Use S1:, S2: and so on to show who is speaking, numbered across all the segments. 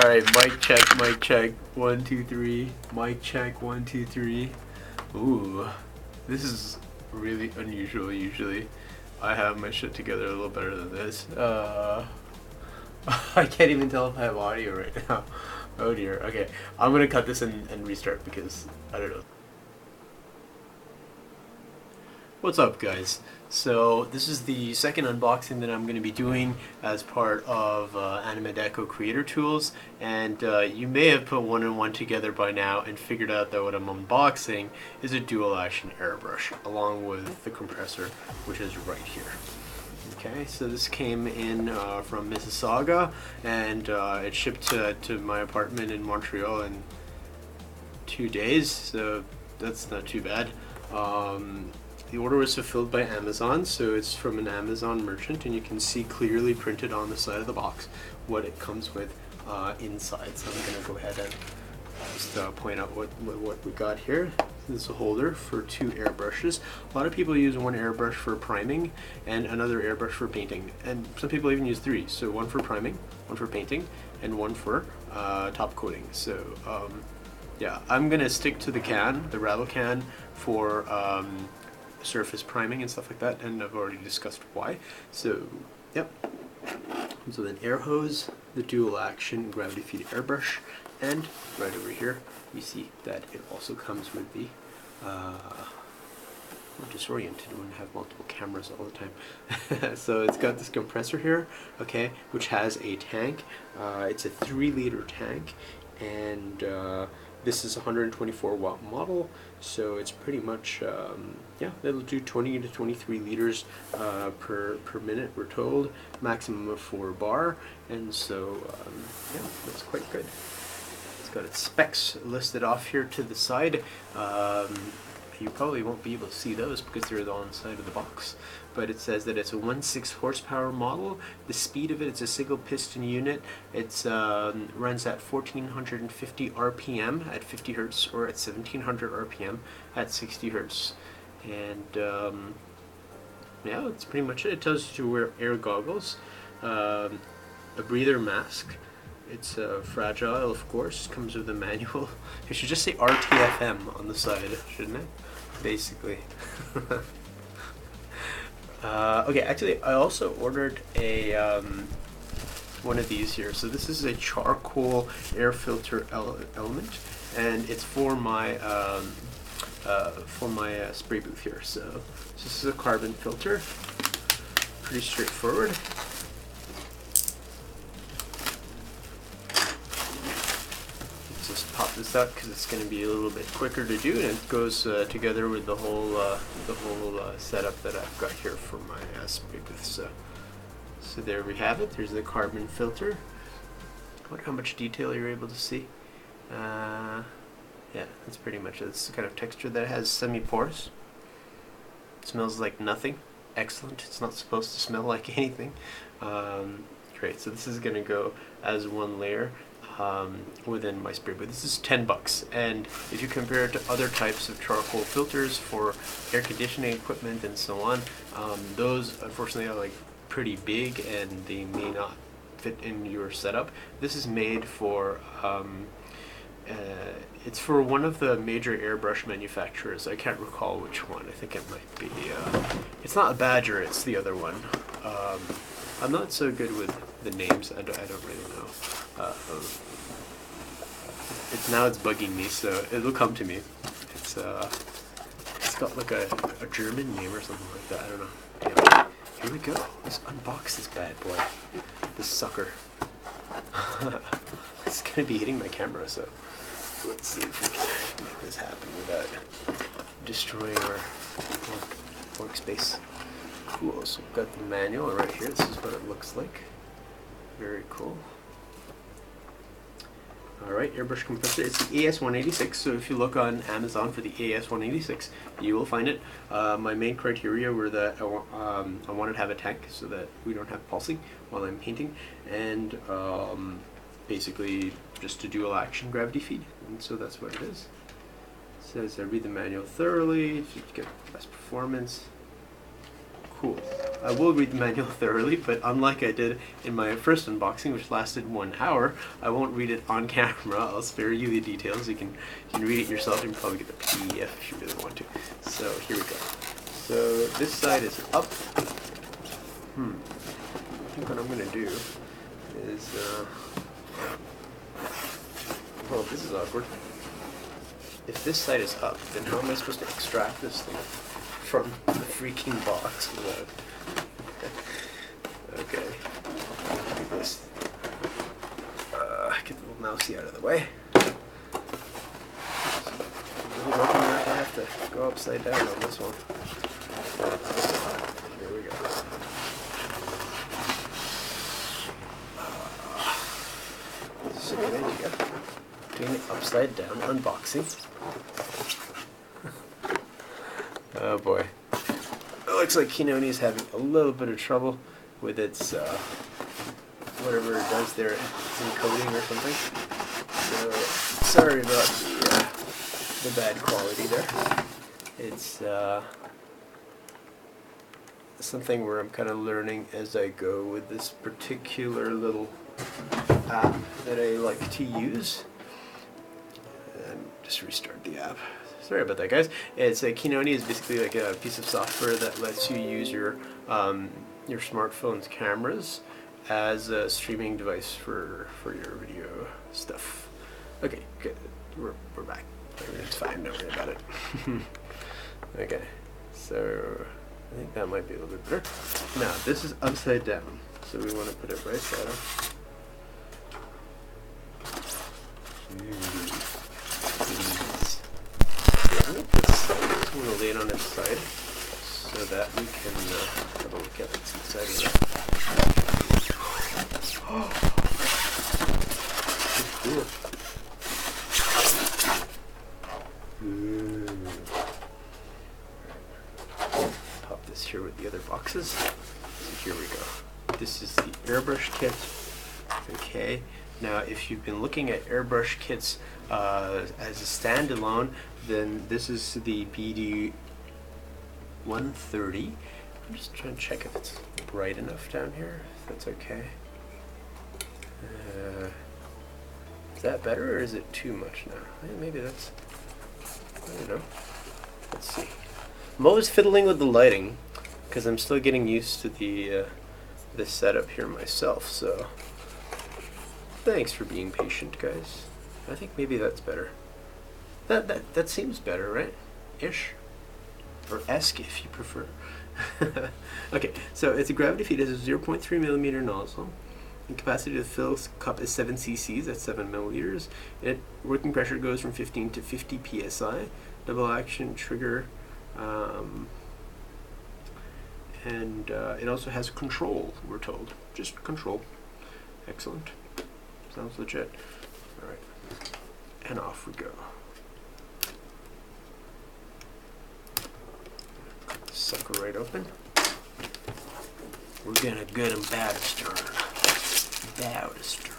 S1: Alright, mic check, 1, 2, 3. Mic check, 1, 2, 3. Ooh, this is really unusual. Usually I have my shit together a little better than this. I can't even tell if I have audio right now. Oh dear. Okay, I'm gonna cut this and restart because I don't know. What's up, guys? So this is the second unboxing that I'm going to be doing as part of Animadeco Creator Tools, and you may have put one and one together by now and figured out that what I'm unboxing is a dual action airbrush along with the compressor, which is right here. Okay, so this came in from Mississauga, and it shipped to my apartment in Montreal in 2 days, so that's not too bad. The order was fulfilled by Amazon, so it's from an Amazon merchant, and you can see clearly printed on the side of the box what it comes with inside. So I'm going to go ahead and just point out what we got here. This is a holder for 2 airbrushes. A lot of people use one airbrush for priming and another airbrush for painting, and some people even use 3. So one for priming, one for painting, and one for top coating. So yeah, I'm going to stick to the can, the rattle can, for surface priming and stuff like that, and I've already discussed why. So yep, so then air hose, the dual action gravity feed airbrush, and right over here we see that it also comes with the I'm disoriented when I have multiple cameras all the time. So it's got this compressor here, okay, which has a tank. It's a 3-liter tank, and this is a 124 watt model, so it's pretty much, yeah, it'll do 20 to 23 liters per minute, we're told, maximum of 4 bar, and so, yeah, that's quite good. It's got its specs listed off here to the side. You probably won't be able to see those because they're on the side of the box. But it says that it's a 1.6 horsepower model. The speed of it's a single piston unit. It's runs at 1450 RPM at 50 Hertz or at 1700 RPM at 60 Hertz. And yeah, that's pretty much it. It tells you to wear air goggles, a breather mask. It's fragile, of course. Comes with a manual. It should just say RTFM on the side, shouldn't it? Basically. Okay, actually, I also ordered a one of these here. So this is a charcoal air filter element, and it's for my spray booth here. So this is a carbon filter. Pretty straightforward. Just pop this out because it's going to be a little bit quicker to do, and it goes together with the whole setup that I've got here for my spray booth. So there we have it. There's the carbon filter. I wonder how much detail you're able to see. Yeah, that's pretty much it. It's the kind of texture that it has, semi-porous. It smells like nothing. Excellent. It's not supposed to smell like anything. Great. So this is going to go as one layer within my spray booth. This is $10, and if you compare it to other types of charcoal filters for air conditioning equipment and so on, those unfortunately are like pretty big and they may not fit in your setup. This is made for it's for one of the major airbrush manufacturers. I can't recall which one. I think it might be it's not a Badger, it's the other one. I'm not so good with the names. I don't really know. It's bugging me, so it'll come to me. It's got like a German name or something like that. I don't know. Yeah. Here we go. Let's unbox this bad boy. This sucker. It's gonna be hitting my camera, so let's see if we can make this happen without destroying our workspace. Cool. So we've got the manual right here. This is what it looks like. Very cool. Alright, airbrush compressor. It's the AS186, so if you look on Amazon for the AS186, you will find it. My main criteria were that I wanted to have a tank so that we don't have pulsing while I'm painting, and basically just a dual action gravity feed, and so that's what it is. It says read the manual thoroughly to get best performance. Cool. I will read the manual thoroughly, but unlike I did in my first unboxing, which lasted 1 hour, I won't read it on camera. I'll spare you the details. You can read it yourself. You can probably get the PDF if you really want to. So here we go. So this side is up. I think what I'm going to do is, well, this is awkward. If this side is up, then how am I supposed to extract this thing from the freaking box without... Okay. Do this. Get the little mousey out of the way. Really hoping not to have to go upside down on this one. Here we go. So good idea. Doing it upside down unboxing. Oh boy. It looks like Kinoni is having a little bit of trouble with its whatever it does there, it's encoding or something. So sorry about the bad quality there. It's something where I'm kind of learning as I go with this particular little app that I like to use. And just restart the app. Sorry about that, guys. It's Kinoni is basically like a piece of software that lets you use your smartphone's cameras as a streaming device for your video stuff. Okay, good. We're back. It's fine. Don't worry about it. Okay, so I think that might be a little bit better. Now this is upside down, so we want to put it right side up. I'm going to lay it on its side so that we can have a look at what's inside of it. Oh, cool. Pop this here with the other boxes. So here we go. This is the Airbrush kit. Okay. Now, if you've been looking at Airbrush kits as a standalone, then this is the BD 130. I'm just trying to check if it's bright enough down here, if that's okay. Is that better or is it too much now? Maybe that's, I don't know. Let's see. I'm always fiddling with the lighting because I'm still getting used to the setup here myself, so thanks for being patient, guys. I think maybe that's better. That seems better, right? Ish. Or esque if you prefer. Okay, so it's a gravity feed. It has a 0.3 millimeter nozzle. The capacity to fill cup is 7 cc's, that's 7 milliliters. Working pressure goes from 15 to 50 psi. Double action trigger. And it also has control, we're told. Just control. Excellent. Sounds legit. Alright. And off we go. Cut the sucker right open. We're gonna gut him bow to stern. Bow to stern.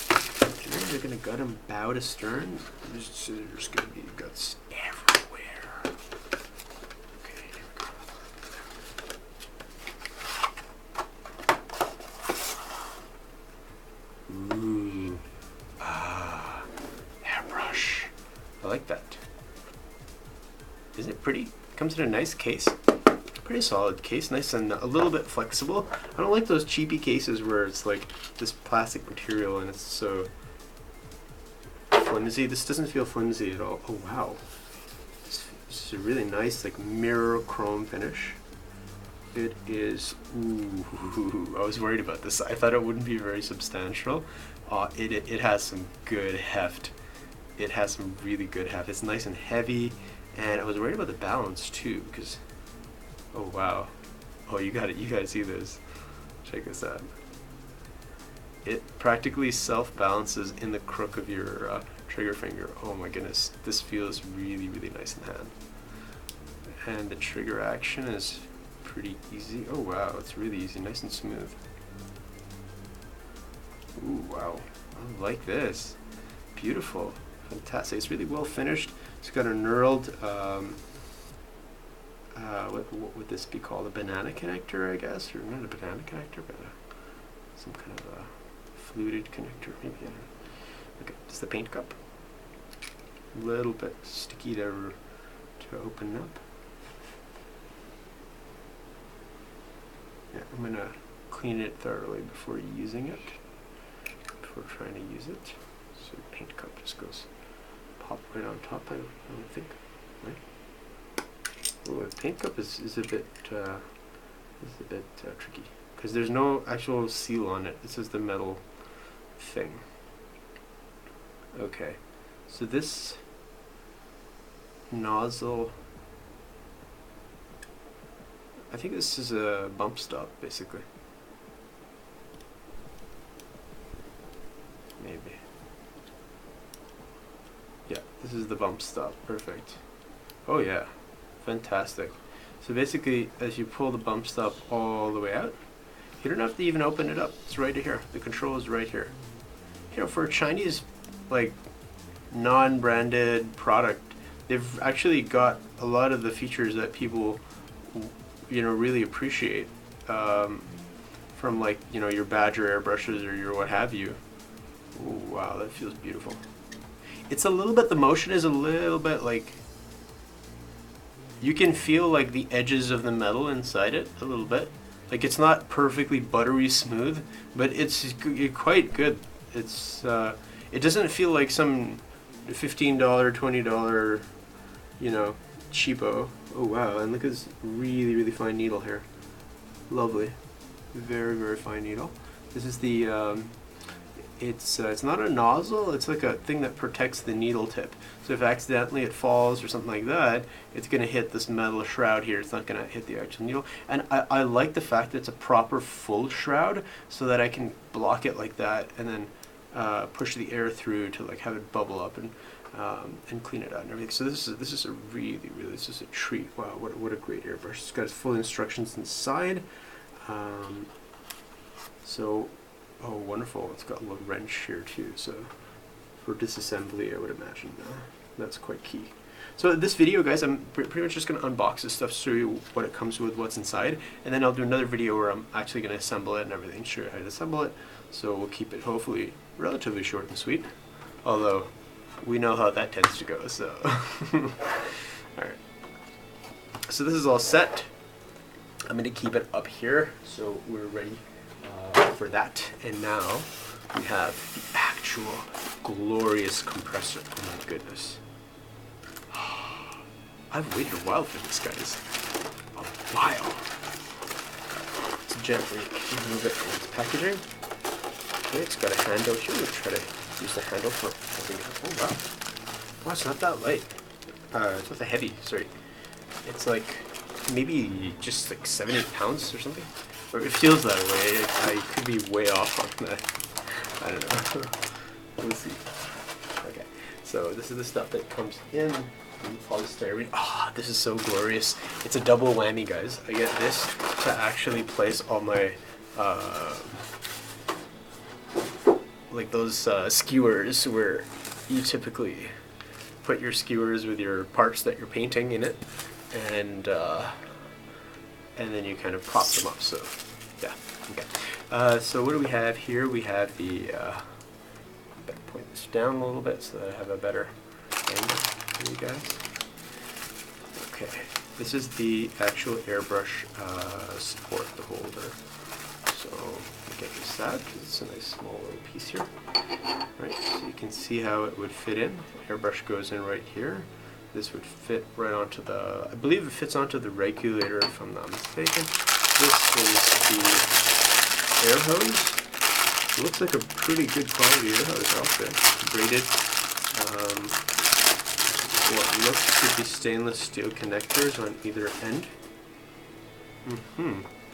S1: Do you think they're gonna gut him bow to stern? There's gonna be guts everywhere. Okay, here we go. Ooh. Ah. Airbrush. I like that. Isn't it pretty? Comes in a nice case. Pretty solid case, nice and a little bit flexible. I don't like those cheapy cases where it's like this plastic material and it's so flimsy. This doesn't feel flimsy at all. Oh wow, this is a really nice like mirror chrome finish. It is. Ooh, I was worried about this. I thought it wouldn't be very substantial. It has some good heft. It has some really good heft. It's nice and heavy, and I was worried about the balance too because. Oh wow. Oh, you got it. You gotta see this. Check this out. It practically self-balances in the crook of your trigger finger. Oh my goodness. This feels really, really nice in hand. And the trigger action is pretty easy. Oh wow, it's really easy. Nice and smooth. Ooh, wow. I like this. Beautiful. Fantastic. It's really well finished. It's got a knurled what would this be called? A banana connector, I guess, or not a banana connector, but some kind of a fluted connector, maybe. I don't know. Okay, it's the paint cup. A little bit sticky to open up. Yeah, I'm gonna clean it thoroughly before using it, before trying to use it. So the paint cup just goes pop right on top. I don't think, right? Oh, the paint cup is a bit tricky because there's no actual seal on it. This is the metal thing. Okay, so this nozzle, I think this is a bump stop, basically. Maybe. Yeah, this is the bump stop. Perfect. Oh yeah, fantastic. So basically, as you pull the bump stop all the way out, you don't have to even open it up. It's right here. The control is right here. You know, for a Chinese, like, non-branded product, they've actually got a lot of the features that people, you know, really appreciate, from, like, you know, your Badger airbrushes or your what have you. Ooh, wow, that feels beautiful. It's a little bit, the motion is a little bit like, you can feel like the edges of the metal inside it a little bit. Like, it's not perfectly buttery smooth, but it's quite good. It's it doesn't feel like some $15, $20, you know, cheapo. Oh wow, and look at this really, really fine needle here. Lovely. Very, very fine needle. This is the it's not a nozzle, it's like a thing that protects the needle tip. So if accidentally it falls or something like that, it's going to hit this metal shroud here. It's not going to hit the actual needle. And I like the fact that it's a proper full shroud, so that I can block it like that and then push the air through to, like, have it bubble up and clean it out and everything. So this is a really, really, this is a treat. Wow, what a great airbrush. It's got full instructions inside. So, oh, wonderful. It's got a little wrench here too. So for disassembly, I would imagine that's quite key. So this video, guys, I'm pretty much just going to unbox this stuff, show you what it comes with, what's inside, and then I'll do another video where I'm actually going to assemble it and everything, show you how to assemble it. So we'll keep it hopefully relatively short and sweet, although we know how that tends to go, so. Alright. So this is all set. I'm going to keep it up here, so we're ready for that. And now we have the actual glorious compressor. Oh my goodness. I've waited a while for this, guys. A while. Let's gently remove it from its packaging. Okay, it's got a handle here. We'll try to use the handle for holding it up. Oh wow. Wow, it's not that light. It's not that heavy, sorry. It's like maybe just like 7-8 pounds or something. Or it feels that way. I could be way off on that. I don't know. We'll see. Okay, so this is the stuff that comes in polystyrene. Ah, this is so glorious. It's a double whammy, guys. I get this to actually place all my like those skewers where you typically put your skewers with your parts that you're painting in it, and then you kind of prop them up. So yeah, okay. So what do we have here? We have the better point this down a little bit so that I have a better angle for you guys. Okay, this is the actual airbrush support, the holder. So I'll get this out because it's a nice small little piece here. Right, so you can see how it would fit in. The airbrush goes in right here. This would fit right onto the, I believe it fits onto the regulator if I'm not mistaken. This is the air hose. It looks like a pretty good quality air hose also. Braided. What looks to be stainless steel connectors on either end.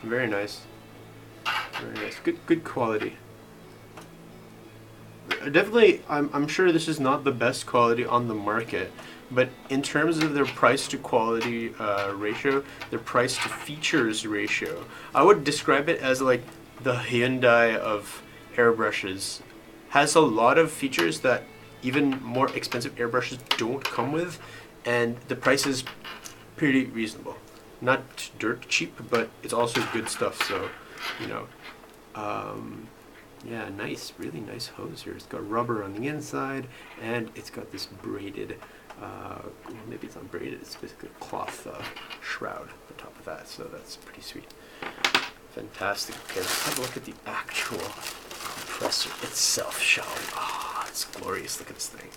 S1: Very nice. Very nice. Good quality. Definitely, I'm sure this is not the best quality on the market, but in terms of their price to quality ratio, their price to features ratio, I would describe it as like the Hyundai of airbrushes. Has a lot of features that even more expensive airbrushes don't come with, and the price is pretty reasonable. not dirt cheap, but it's also good stuff. So, you know, yeah, nice, really nice hose here. It's got rubber on the inside, and it's got this braided, maybe it's not braided, it's basically a cloth shroud on the top of that, so that's pretty sweet. Fantastic. Okay, let's have a look at the actual compressor itself, shall we? Ah, it's glorious. Look at this thing.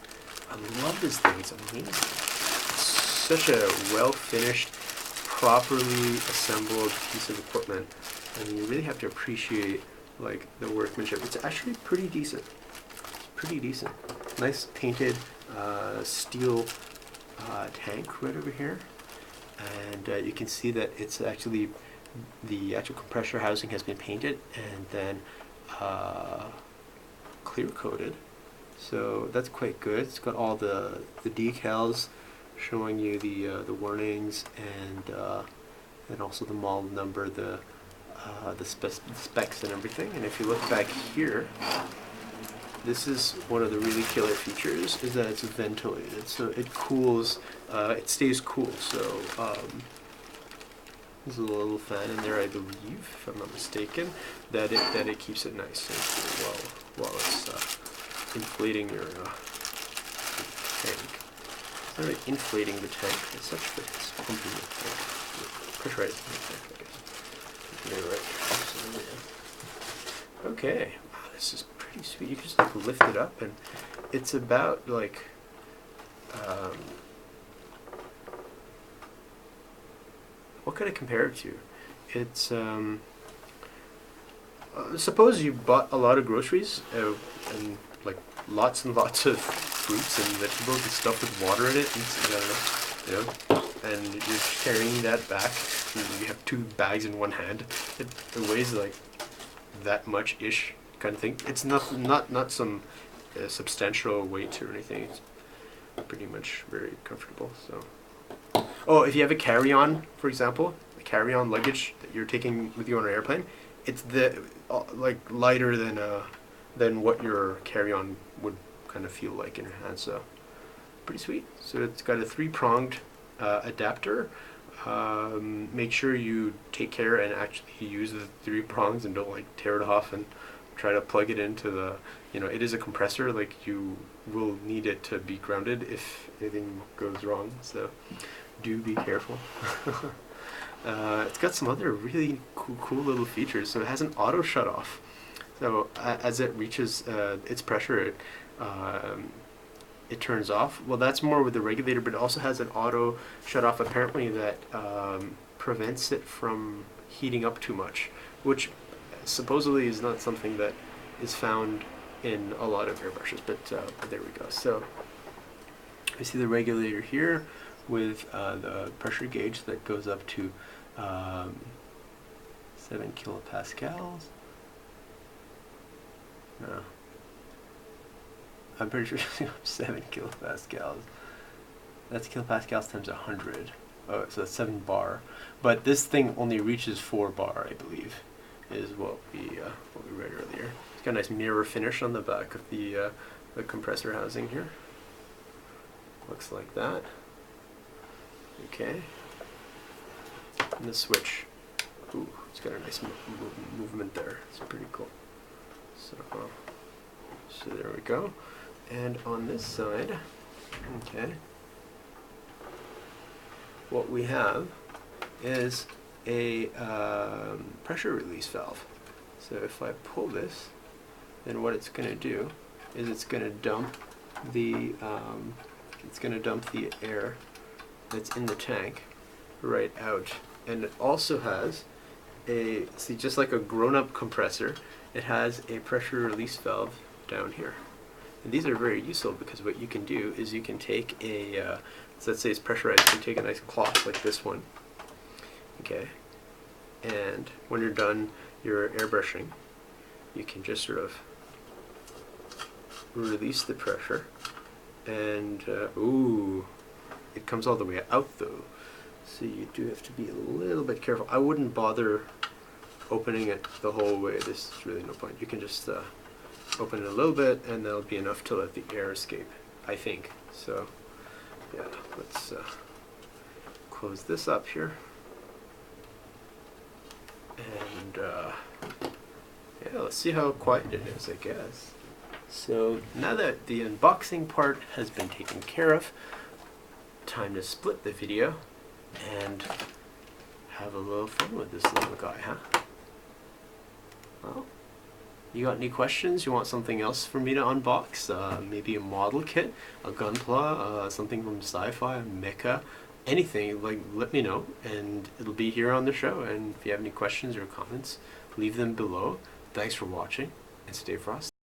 S1: I love this thing. It's amazing. It's such a well-finished, properly assembled piece of equipment, and you really have to appreciate like the workmanship. It's actually pretty decent. Pretty decent. Nice painted steel tank right over here, and you can see that it's actually the actual compressor housing has been painted and then clear coated, so that's quite good. It's got all the decals showing you the warnings and also the model number, the specs and everything. And if you look back here, this is one of the really killer features, is that it's ventilated, so it cools, it stays cool. So there's a little fan in there, I believe, if I'm not mistaken, that it keeps it nice and cool while it's inflating your tank. It's not really inflating the tank, it's such that it's pumping the tank, pressurizing the tank, I guess. You're right. Absolutely. Okay, wow, this is pretty sweet. You can just like lift it up, and it's about like what could I compare it to? It's suppose you bought a lot of groceries and like lots and lots of fruits and vegetables and stuff with water in it, and you're carrying that back. You have 2 bags in one hand. It weighs like that much ish kind of thing. It's not some substantial weight or anything. It's pretty much very comfortable. So. Oh, if you have a carry-on, for example, a carry-on luggage that you're taking with you on an airplane, it's like lighter than what your carry-on would kind of feel like in your hand. So pretty sweet. So it's got a 3-pronged adapter. Make sure you take care and actually use the 3 prongs and don't like tear it off and try to plug it into the, it is a compressor, like you will need it to be grounded if anything goes wrong, so do be careful. It's got some other really cool little features. So it has an auto shut off, so as it reaches its pressure, it turns off. Well, that's more with the regulator, but it also has an auto shut off apparently that prevents it from heating up too much, which supposedly is not something that is found in a lot of airbrushes, but there we go. So we see the regulator here with the pressure gauge that goes up to 7 kilopascals. No. I'm pretty sure it's 7 kilopascals. That's kilopascals times 100. Oh, so that's 7 bar. But this thing only reaches 4 bar, I believe, is what we read earlier. It's got a nice mirror finish on the back of the compressor housing here. Looks like that. Okay. And the switch. Ooh, it's got a nice movement there. It's pretty cool. So there we go. And on this side, okay, what we have is a pressure release valve. So if I pull this, then what it's going to do is it's going to dump the air that's in the tank right out. And it also has just like a grown-up compressor, it has a pressure release valve down here. And these are very useful because what you can do is you can take so let's say it's pressurized, you can take a nice cloth like this one, okay, and when you're done your airbrushing, you can just sort of release the pressure, and ooh, it comes all the way out though, so you do have to be a little bit careful. I wouldn't bother opening it the whole way. There's really no point. You can just open it a little bit and that'll be enough to let the air escape, I think. So yeah, let's close this up here. And yeah, let's see how quiet it is, I guess. So now that the unboxing part has been taken care of, time to split the video and have a little fun with this little guy, huh? Well, you got any questions? You want something else for me to unbox? Maybe a model kit, a gunpla, something from sci-fi, a mecha, anything, like, let me know, and it'll be here on the show. And if you have any questions or comments, leave them below. Thanks for watching, and stay frosty.